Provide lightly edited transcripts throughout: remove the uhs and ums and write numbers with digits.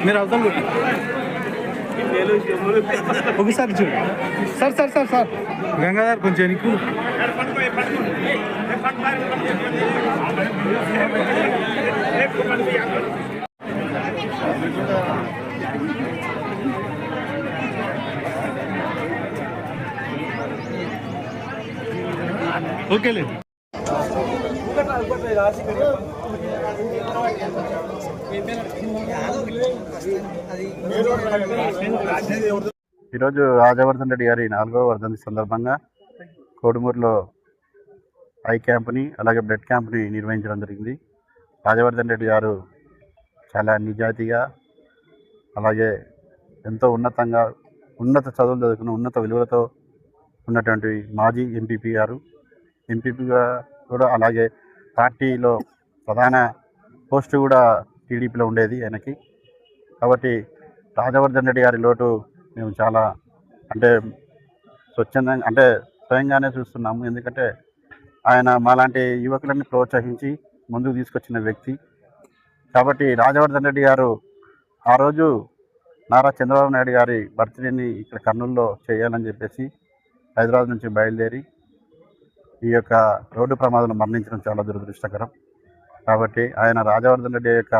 మీరు అవసరం ఒకసారి చూడు sir sir sir sir Gangadhar కొంచెం నీకు ఓకేలే ఈరోజు రాజవర్ధన్ రెడ్డి గారి 4వ వర్ధంతి సందర్భంగా కోడుమూరులో ఐ క్యాంప్ని అలాగే బ్లడ్ క్యాంప్ని నిర్వహించడం జరిగింది. రాజవర్ధన్ రెడ్డి గారు చాలా నిజాయితీగా అలాగే ఎంతో ఉన్నత చదువులు చదువుకున్న ఉన్నత విలువలతో ఉన్నటువంటి మాజీ ఎంపీపీ గారు. ఎంపీపీగా కూడా అలాగే పార్టీలో ప్రధాన పోస్టు కూడా టీడీపీలో ఉండేది ఆయనకి. కాబట్టి రాజవర్ధన్ రెడ్డి గారి లోటు మేము చాలా స్వచ్ఛందంగా స్వయంగానే చూస్తున్నాము. ఎందుకంటే ఆయన మాలాంటి యువకులని ప్రోత్సహించి ముందుకు తీసుకొచ్చిన వ్యక్తి. కాబట్టి రాజవర్ధన్ రెడ్డి గారు ఆ రోజు నారా చంద్రబాబు నాయుడు గారి బర్త్డేని ఇక్కడ కర్నూలులో చేయాలని చెప్పేసి హైదరాబాద్ నుంచి బయలుదేరి ఈ యొక్క రోడ్డు ప్రమాదంలో మరణించడం చాలా దురదృష్టకరం. కాబట్టి ఆయన రాజవర్ధన్ రెడ్డి యొక్క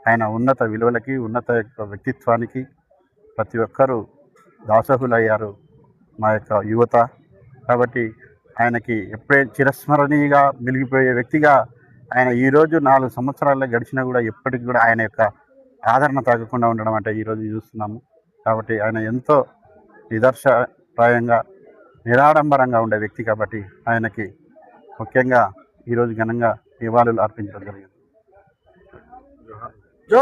ఆయన ఉన్నత విలువలకి ఉన్నత వ్యక్తిత్వానికి ప్రతి ఒక్కరూ దాసోహులయ్యారు మా యొక్క యువత. కాబట్టి ఆయనకి ఎప్పుడైనా చిరస్మరణీయంగా మిగిలిపోయే వ్యక్తిగా ఆయన ఈరోజు 4 సంవత్సరాల్లో గడిచినా కూడా ఎప్పటికీ కూడా ఆయన యొక్క ఆదరణ తగ్గకుండా ఉండడం అంటే ఈరోజు చూస్తున్నాము. కాబట్టి ఆయన ఎంతో నిదర్శనప్రాయంగా నిరాడంబరంగా ఉండే వ్యక్తి. కాబట్టి ఆయనకి ముఖ్యంగా ఈరోజు ఘనంగా నివాళులు అర్పించడం జరిగింది.